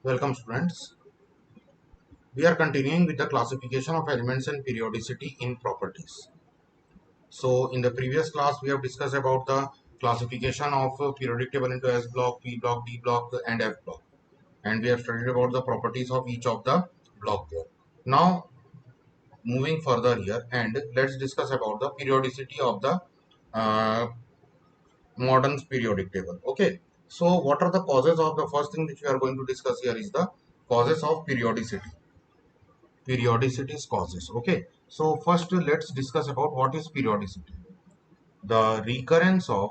Welcome students. We are continuing with the classification of elements and periodicity in properties. So in the previous class we have discussed about the classification of periodic table into S block, P block, D block and F block, and we have studied about the properties of each of the block there. Now moving further here, and let's discuss about the periodicity of the uh, modern periodic table. Okay, so what are the causes of the first thing which we are going to discuss here is the causes of periodicity. Periodicity's causes. Okay, so first let's discuss about what is periodicity. The recurrence of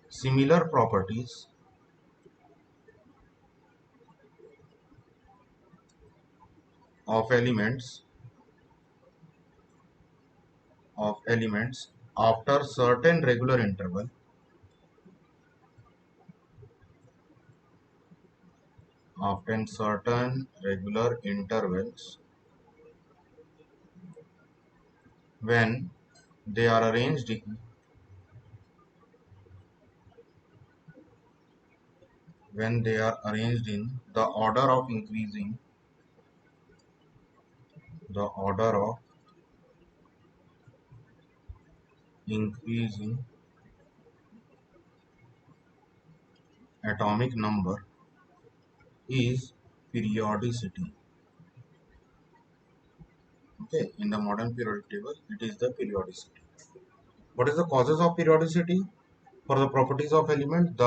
similar properties of elements after certain regular intervals when they are arranged in the order of increasing atomic number is periodicity. Okay, in the modern periodic table, it is the periodicity. What is the causes of periodicity? For the properties of element,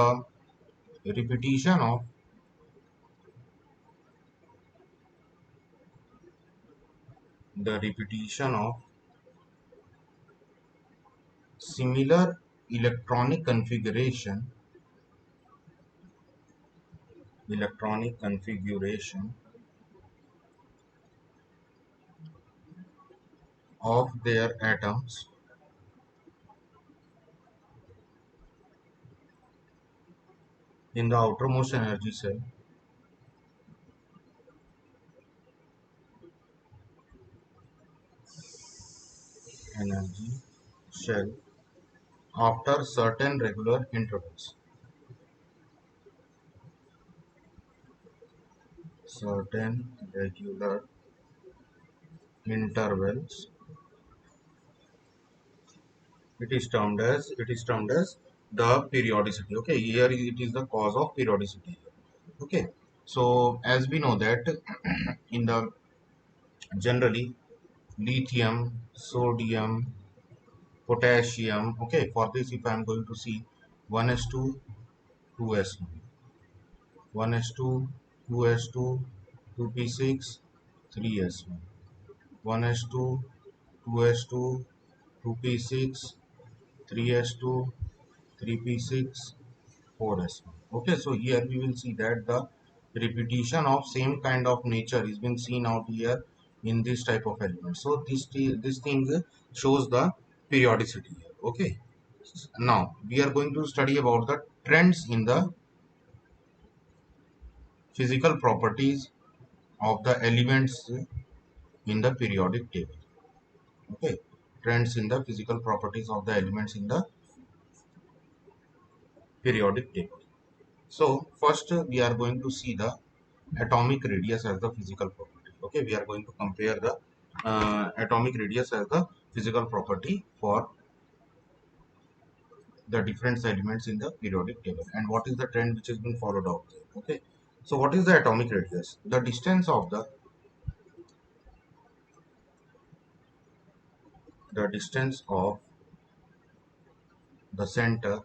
repetition of the repetition of similar electronic configuration of their atoms in the outermost energy shell after certain regular intervals. It is termed as the periodicity. Okay, here it is the cause of periodicity. Okay, so as we know that in the generally lithium, sodium, potassium. Okay, for this if I am going to see 1s2 2s1 1s2 2s2 2p6 3s1 1s2 2s2 2p6 3s2 3p6 4s1. Okay, so here we will see that the repetition of same kind of nature is been seen out here in this type of element. So this thing shows the periodicity here. Okay, now we are going to study about the trends in the physical properties of the elements in the periodic table. Okay, trends in the physical properties of the elements in the periodic table. So first we are going to see the atomic radius as the physical property. Okay, we are going to compare the atomic radius as the physical property for the different elements in the periodic table, and what is the trend which has been followed out there. Okay, so what is the atomic radius? The distance of the center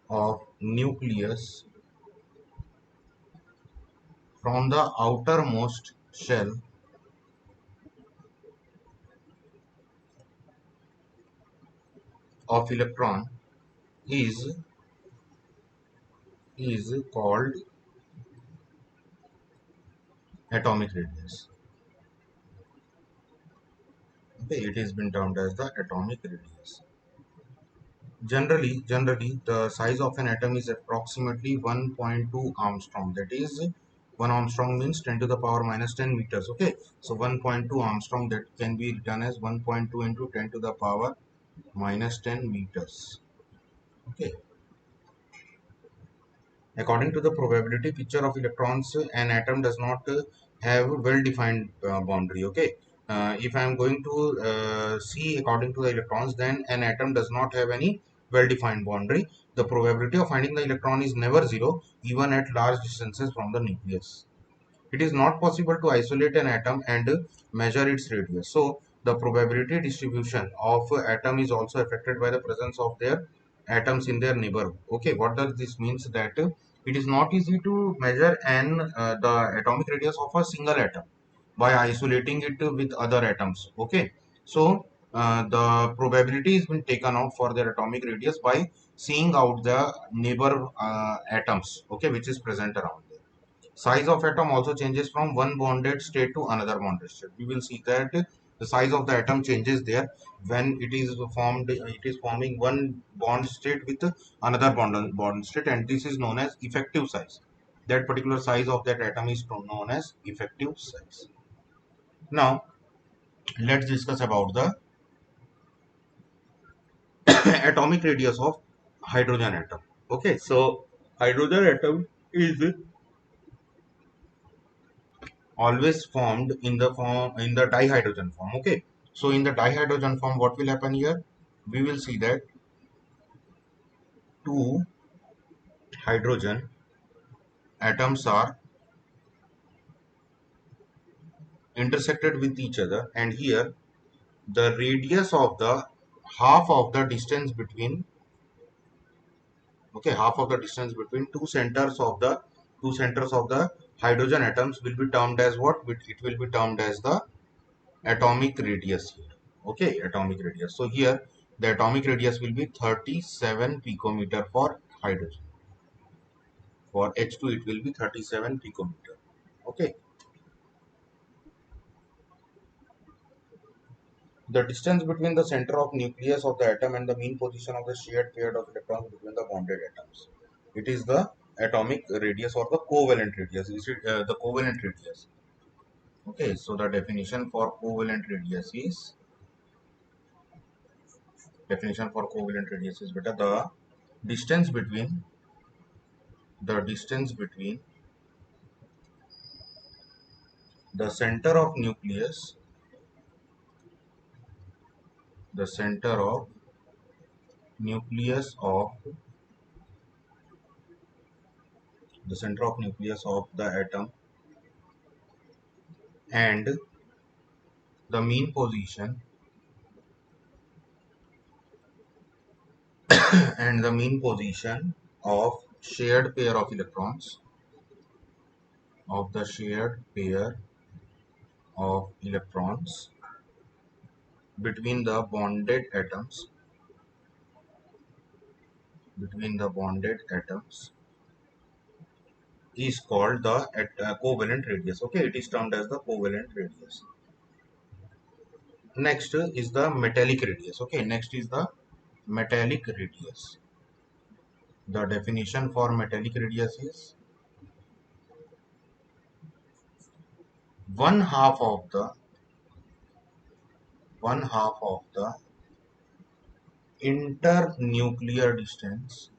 of nucleus from the outermost shell of electron is called atomic radius. Okay, it has been termed as the atomic radius. Generally, the size of an atom is approximately 1.2 Armstrong. That is 1 Armstrong means 10 to the power minus 10 meters. Okay, so 1.2 Armstrong, that can be written as 1.2 into 10 to the power minus 10 meters. Okay, according to the probability picture of electrons, an atom does not have well-defined boundary. Okay, if I am going to see according to the electrons, then an atom does not have any well-defined boundary. The probability of finding the electron is never zero, even at large distances from the nucleus. It is not possible to isolate an atom and measure its radius. So the probability distribution of atom is also affected by the presence of their atoms in their neighborhood. Okay, what does this means? That it is not easy to measure the atomic radius of a single atom by isolating it with other atoms. Okay, so the probability has been taken out for their atomic radius by seeing out the neighbor atoms, okay, which is present around there. Size of atom also changes from one bonded state to another bonded state. We will see that the size of the atom changes there when it is formed. It is forming one bond state with another bond state, and this is known as effective size. That particular size of that atom is known as effective size. Now let's discuss about the atomic radius of hydrogen atom. Okay, so hydrogen atom is always formed in the form in the dihydrogen form. Okay, so in the dihydrogen form, what will happen here? We will see that two hydrogen atoms are intersected with each other, and here the radius of the half of the distance between, okay, half of the distance between two centers of the hydrogen atoms will be termed as what? It will be termed as the atomic radius here. Okay, atomic radius. So here the atomic radius will be 37 picometer for hydrogen. For H2 it will be 37 picometer. Okay, the distance between the center of nucleus of the atom and the mean position of the shared pair of electrons between the bonded atoms, it is the atomic radius or the covalent radius. Is it the covalent radius? Okay, so the definition for covalent radius is better. Distance between the distance between the center of nucleus, the center of nucleus of the atom and the mean position and the mean position of shared pair of electrons of the shared pair of electrons between the bonded atoms is called the covalent radius. Okay, it is termed as the covalent radius. Next is the metallic radius. Okay, next is the metallic radius. The definition for metallic radius is one half of the one half of the internuclear distance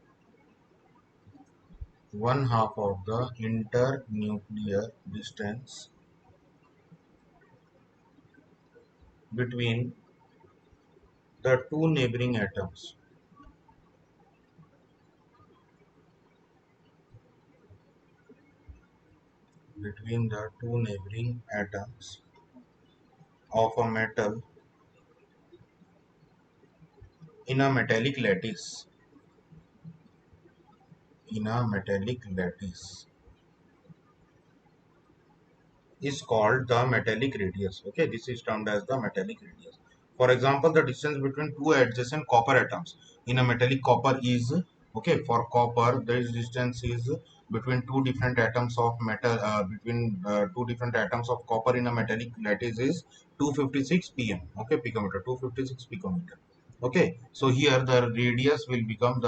one half of the internuclear distance between the two neighboring atoms between the two neighboring atoms of a metal in a metallic lattice in a metallic lattice is called the metallic radius. Okay, this is termed as the metallic radius. For example, the distance between two adjacent copper atoms in a metallic copper is, okay, for copper this distance is between two different atoms of metal between two different atoms of copper in a metallic lattice is 256 pm. Okay, picometer, 256 picometer. Okay, so here the radius will become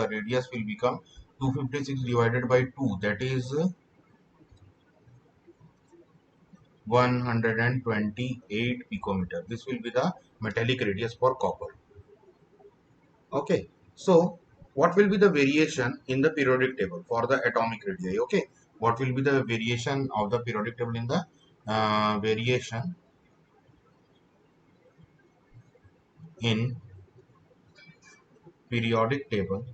256 divided by 2, that is 128 picometer. This will be the metallic radius for copper. Okay, so what will be the variation in the periodic table for the atomic radii? Okay, what will be the variation of the periodic table in the variation in periodic table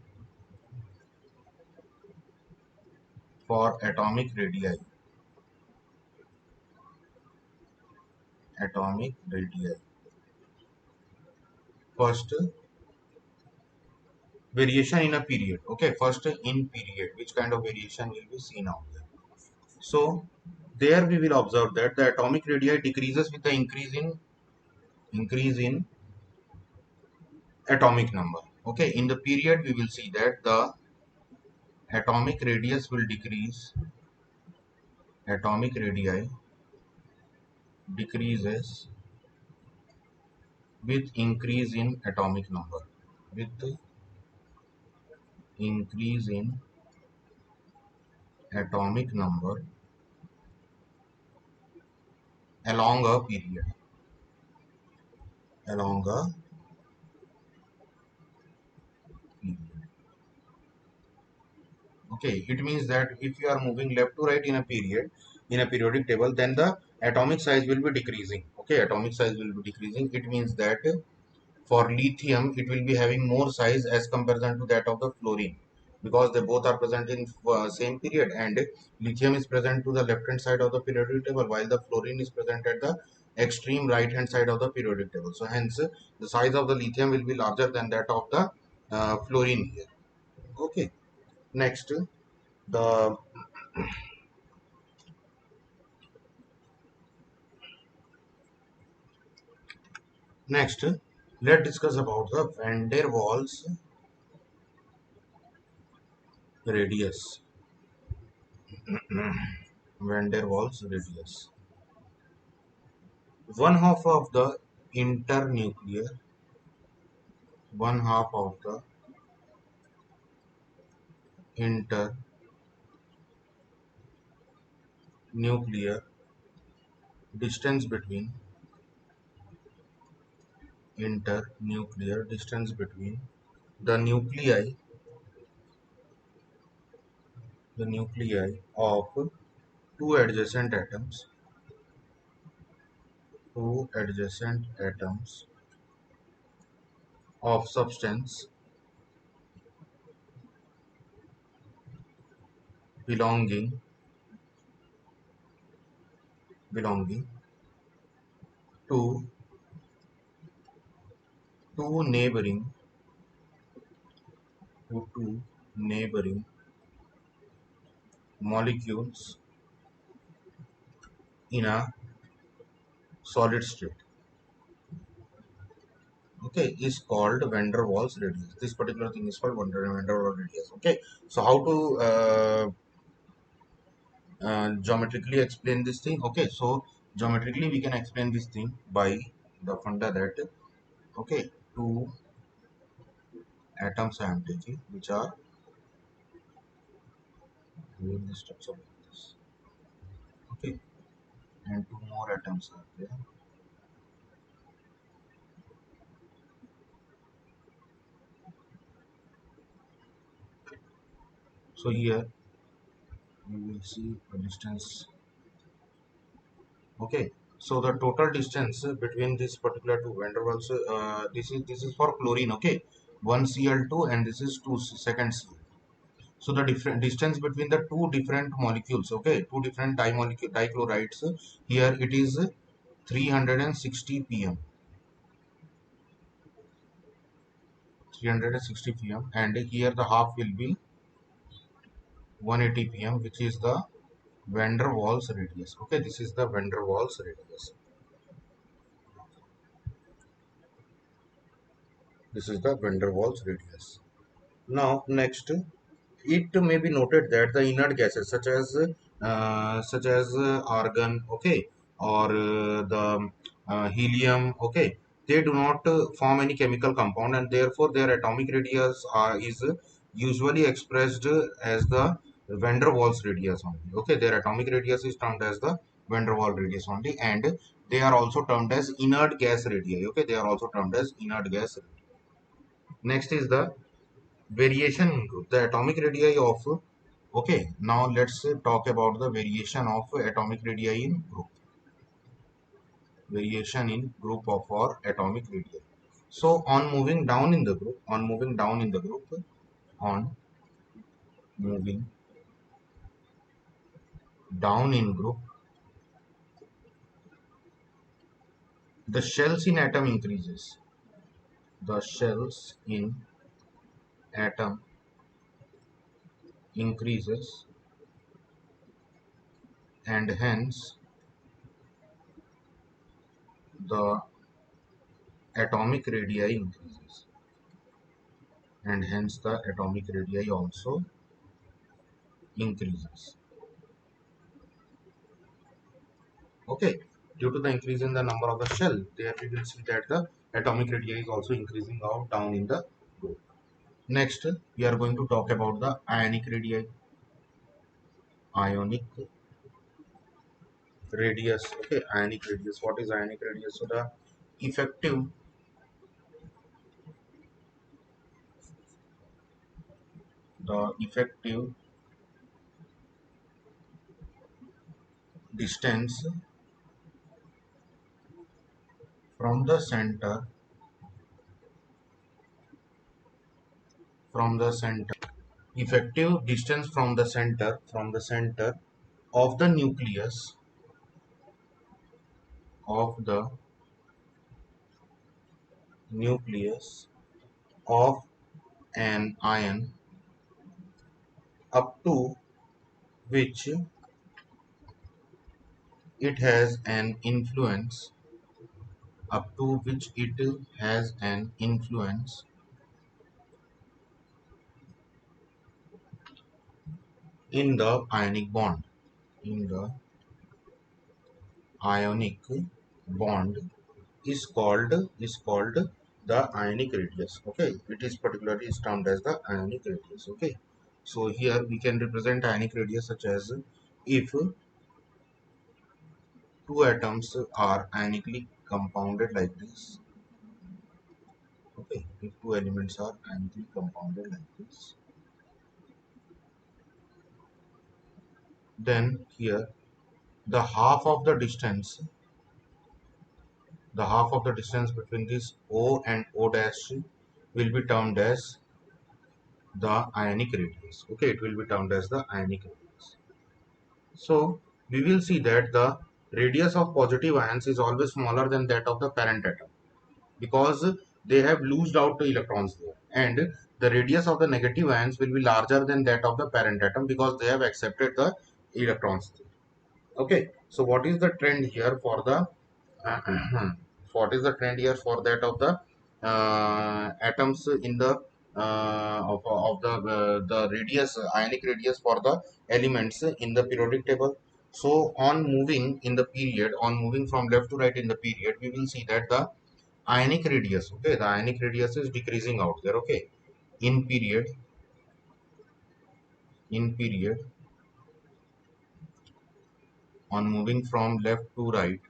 for atomic radii? Atomic radii. First, variation in a period. Okay, first in period, which kind of variation will be seen out there? So there we will observe that the atomic radii decreases with the increase in atomic number. Okay, in the period we will see that the atomic radius will decrease. Atomic radii decreases with increase in atomic number. With increase in atomic number along a period. Along a period. Okay, it means that if you are moving left to right in a period, in a periodic table, then the atomic size will be decreasing. Okay, atomic size will be decreasing. It means that for lithium, it will be having more size as comparison to that of the fluorine, because they both are present in same period, and lithium is present to the left hand side of the periodic table, while the fluorine is present at the extreme right hand side of the periodic table. So hence the size of the lithium will be larger than that of the fluorine here. Okay, next the next let's discuss about the van der Waals radius. Van der Waals radius, one half of the internuclear, one half of the internuclear distance between internuclear distance between the nuclei of two adjacent atoms of substance belonging belonging to two neighboring two neighboring molecules in a solid state, okay, is called van der Waals radius. This particular thing is called van der Waals radius. Okay, so how to geometrically explain this thing? Okay, so geometrically we can explain this thing by the funda that, okay, two atoms I am taking, which are doing the structure like this. Okay, and two more atoms are there. So here we will see a distance. Okay, so the total distance between this particular two van der Waals, this is for chlorine. Okay, one Cl2 and this is two second Cl. So the different distance between the two different molecules, okay, two different dichlorides, here it is 360 pm, 360 pm, and here the half will be 180 pm, which is the van der Waals radius. Okay, this is the van der Waals radius. This is the van der Waals radius. Now next, it may be noted that the inert gases such as argon, okay, or the helium, okay, they do not form any chemical compound, and therefore their atomic radius is usually expressed as the van der Waals radius only. Okay, their atomic radius is termed as the van der Waal radius only, and they are also termed as inert gas radii. Okay, they are also termed as inert gas radii. Next is the variation in group, the atomic radii of. Okay, now let's talk about the variation of atomic radii in group. Variation in group of or atomic radii. So on moving down in the group, on moving down in the group, on moving down in group, the shells in atom increases. The shells in atom increases, and hence the atomic radii increases, and hence the atomic radii also increases. Okay, due to the increase in the number of the shell, there we will see that the atomic radii is also increasing out down in the group. Next, we are going to talk about the ionic radii. Ionic radius. Okay, ionic radius. What is ionic radius? So the effective effective distance from the center from the center effective distance from the center of the of the nucleus of an ion up to which it has an influence up to which it has an influence in the ionic bond in the ionic bond is called the ionic radius. Okay, it is particularly termed as the ionic radius. Okay, so here we can represent ionic radius such as if two atoms are ionically compounded like this. Okay, if two elements are ionically compounded like this, then here the half of the distance between this O and O dash will be termed as the ionic radius. Okay, it will be termed as the ionic radius. So we will see that the radius of positive ions is always smaller than that of the parent atom because they have loosed out the electrons there, and the radius of the negative ions will be larger than that of the parent atom because they have accepted the electrons there. Okay, so what is the trend here for the what is the trend here for that of the atoms in the the radius, ionic radius for the elements in the periodic table. So on moving in the period, on moving from left to right in the period, we will see that the ionic radius, okay, the ionic radius is decreasing out there. Okay, in period, in period, on moving from left to right,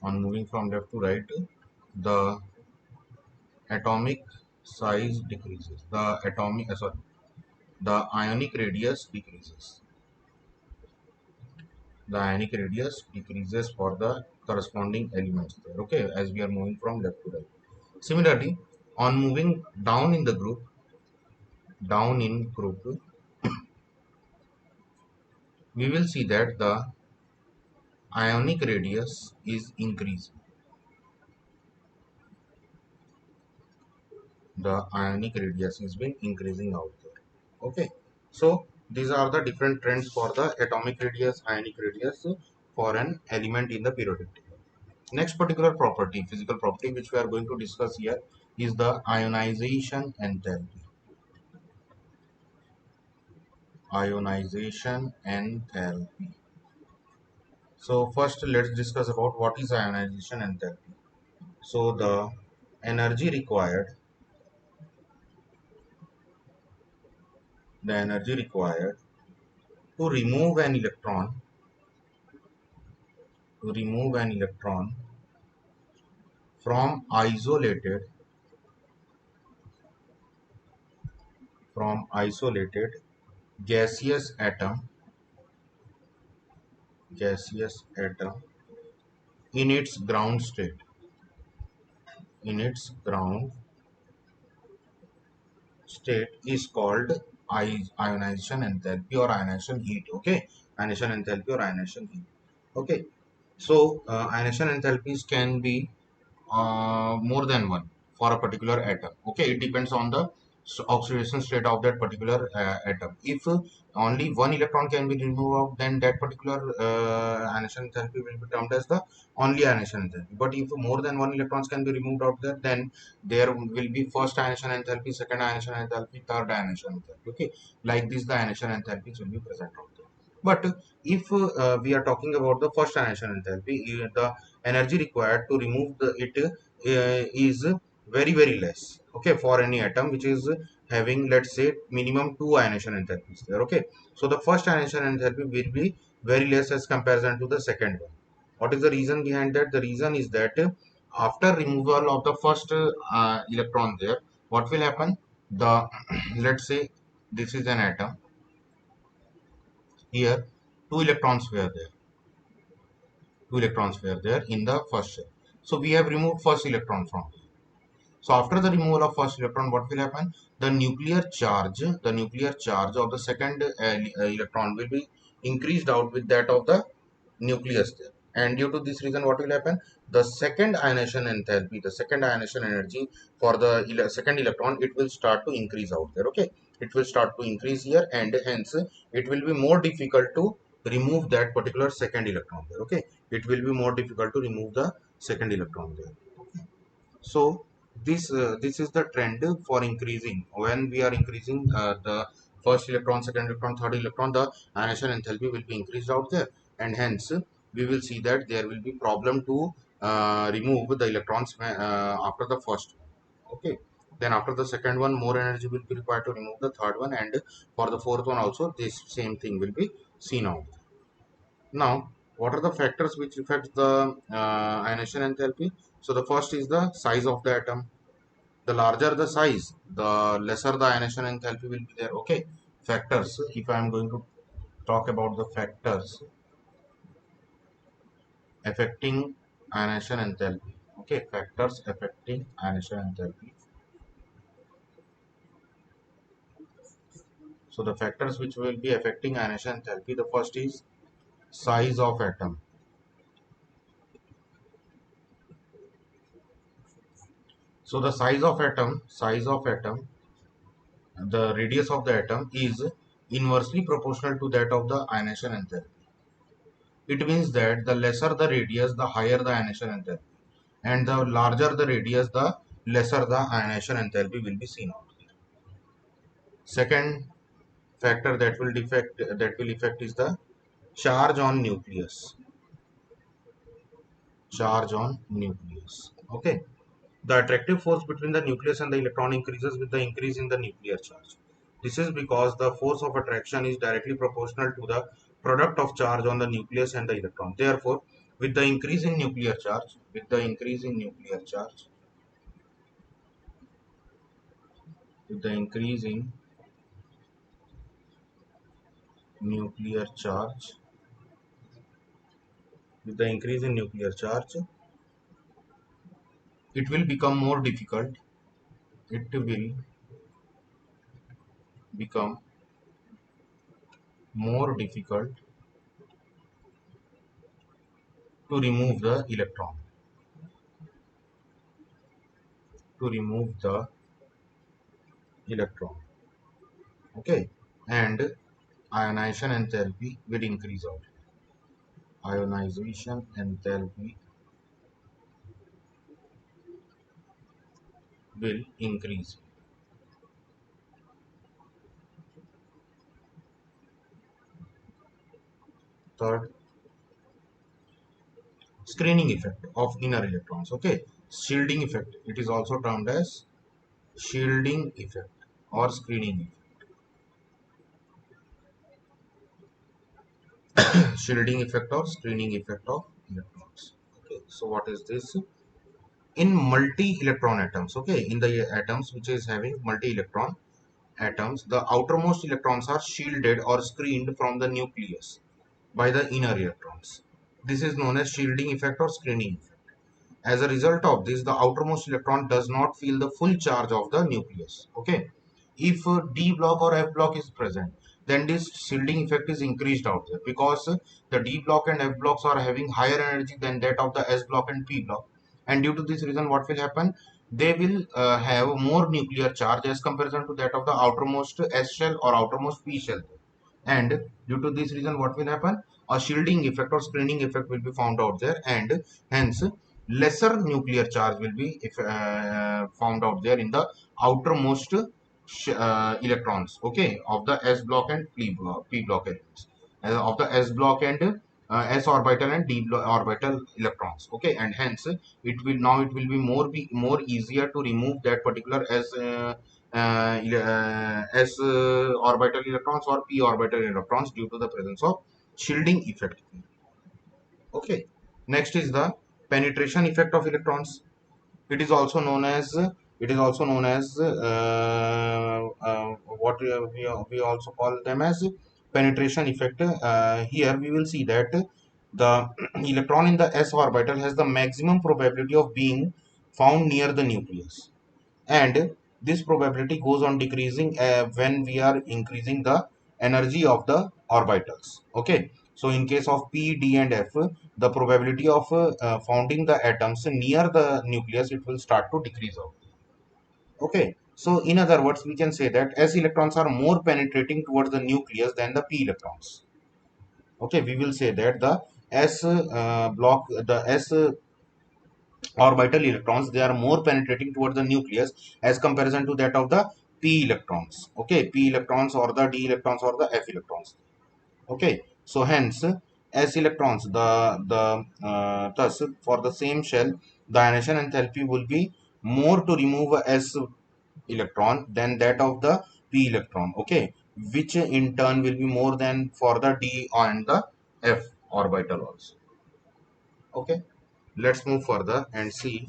on moving from left to right, the atomic size decreases, the ionic radius decreases, the ionic radius decreases for the corresponding elements there. Okay, as we are moving from left to right. Similarly, on moving down in the group, down in group, we will see that the ionic radius is increasing, the ionic radius has been increasing out there. Okay, so these are the different trends for the atomic radius, ionic radius for an element in the periodic table. Next particular property, physical property, which we are going to discuss here is the ionization enthalpy. Ionization enthalpy. So first let's discuss about what is ionization enthalpy. So energy required the energy required to remove an electron to remove an electron from isolated gaseous atom in its ground state, in its ground state is called ionization enthalpy or ionization heat. Okay, ionization enthalpy or ionization heat. Okay, so ionization enthalpies can be more than one for a particular atom. Okay, it depends on the oxidation state of that particular atom. If only one electron can be removed, then that particular ionization enthalpy will be termed as the only ionization enthalpy. But if more than one electrons can be removed out there, then there will be first ionization enthalpy, second ionization enthalpy, third ionization enthalpy. Okay, like this the ionization enthalpies will be present out there. But if we are talking about the first ionization enthalpy, the energy required to remove is very less. Okay, for any atom which is having, let's say, minimum two ionization enthalpies there. Okay, so the first ionization enthalpy will be very less as comparison to the second one. What is the reason behind that? The reason is that after removal of the first electron there, what will happen? The let's say this is an atom. Here two electrons were there in the first shell. So we have removed first electron from here. So after the removal of first electron, what will happen? The nuclear charge of the second electron will be increased out with that of the nucleus there. And due to this reason, what will happen? The second ionization enthalpy, the second ionization energy for the second electron, it will start to increase out there. Okay, it will start to increase here, and hence it will be more difficult to remove that particular second electron there. Okay, it will be more difficult to remove the second electron there. So this is the trend for increasing. When we are increasing the first electron, second electron, third electron, the ionization enthalpy will be increased out there, and hence we will see that there will be problem to remove the electrons after the first one. Okay, then after the second one, more energy will be required to remove the third one, and for the fourth one also this same thing will be seen out. Now, what are the factors which affect the ionization enthalpy? So the first is the size of the atom. The larger the size, the lesser the ionization enthalpy will be there. Okay, factors. If I am going to talk about the factors affecting ionization enthalpy. Okay, factors affecting ionization enthalpy. So the factors which will be affecting ionization enthalpy, the first is size of atom. So the size of atom, the radius of the atom is inversely proportional to that of the ionization enthalpy. It means that the lesser the radius, the higher the ionization enthalpy, and the larger the radius, the lesser the ionization enthalpy will be seen out here. Second factor that will affect is the charge on nucleus. Charge on nucleus. Okay. The attractive force between the nucleus and the electron increases with the increase in the nuclear charge. This is because the force of attraction is directly proportional to the product of charge on the nucleus and the electron. Therefore, with the increase in nuclear charge, with the increase in nuclear charge, with the increase in nuclear charge, it will become more difficult. It will become more difficult to remove the electron. To remove the electron. Okay, and ionization enthalpy will increase out. Ionization enthalpy will increase. Third, screening effect of inner electrons. Okay, shielding effect. It is also termed as shielding effect or screening effect. Shielding effect or screening effect of electrons. Okay, so what is this? In multi-electron atoms, okay, in the atoms which is having multi-electron atoms, the outermost electrons are shielded or screened from the nucleus by the inner electrons. This is known as shielding effect or screening effect. As a result of this, the outermost electron does not feel the full charge of the nucleus. Okay. If D block or F block is present, then this shielding effect is increased out there, because the D block and F blocks are having higher energy than that of the S block and P block. And due to this reason, what will happen? They will have more nuclear charge as comparison to that of the outermost S shell or outermost P shell. And due to this reason, what will happen? A shielding effect or screening effect will be found out there, and hence lesser nuclear charge will be found out there in the outermost electrons, okay, of the S block and P block elements, of the S block and S orbital and orbital electrons, okay. And hence it will be more easier to remove that particular S orbital electrons or P orbital electrons due to the presence of shielding effect. Okay. Next is the penetration effect of electrons. It is also known as what we also call them as penetration effect. Here we will see that the electron in the S orbital has the maximum probability of being found near the nucleus, and this probability goes on decreasing when we are increasing the energy of the orbitals. Okay, so in case of P, D and F, the probability of founding the atoms near the nucleus, it will start to decrease out. Okay, so in other words, we can say that S electrons are more penetrating towards the nucleus than the P electrons. Okay, we will say that the S orbital electrons, they are more penetrating towards the nucleus as comparison to that of the P electrons. Okay, P electrons or the D electrons or the F electrons. Okay, so hence S electrons, thus for the same shell, the ionization enthalpy will be more to remove a S electron than that of the P electron. Okay, which in turn will be more than for the D and the F orbital also. Okay, let's move further and see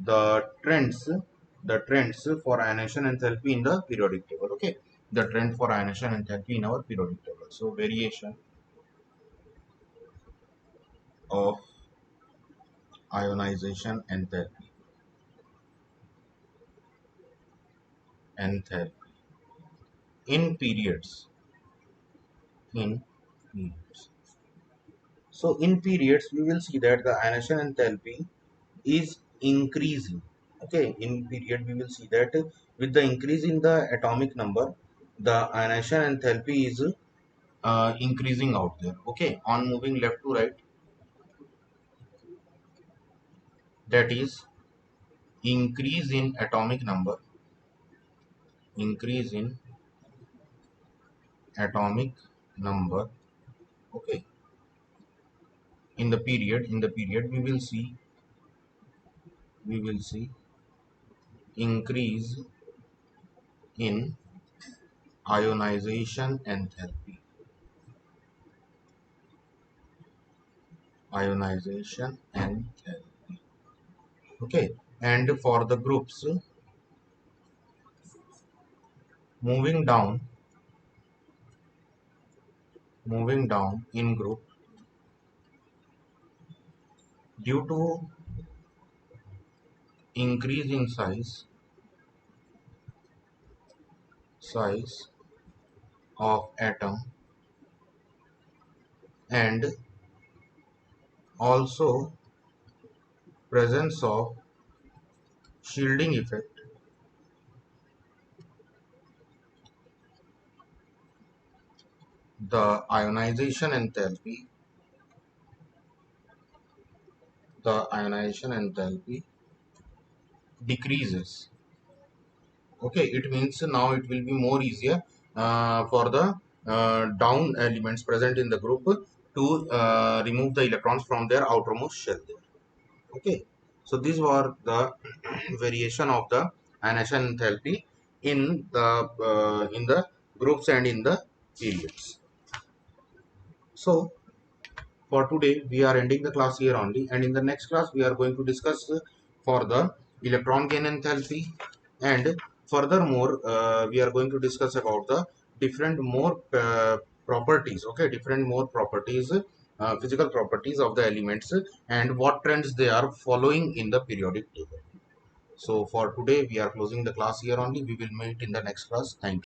the trends the trends for ionization enthalpy in the periodic table. Okay, the trend for ionization enthalpy in our periodic table. So variation of ionization enthalpy in periods. So in periods we will see that the ionization enthalpy is increasing. Okay, in period we will see that with the increase in the atomic number, the ionization enthalpy is increasing out there. Okay, on moving left to right, that is increase in atomic number, increase in atomic number. Okay, in the period we will see increase in ionization enthalpy, ionization enthalpy. Okay, and for the groups, moving down in group, due to increase in size of atom, and also presence of shielding effect, the ionization enthalpy decreases. Okay, it means now it will be more easier for the down elements present in the group to remove the electrons from their outermost shell there. Okay, so these were the variation of the ionization enthalpy in the groups and in the periods. So for today we are ending the class here only, and in the next class we are going to discuss for the electron gain enthalpy, and furthermore we are going to discuss about the different more properties, okay, different more properties, physical properties of the elements, and what trends they are following in the periodic table. So for today we are closing the class here only. We will meet in the next class. Thank you.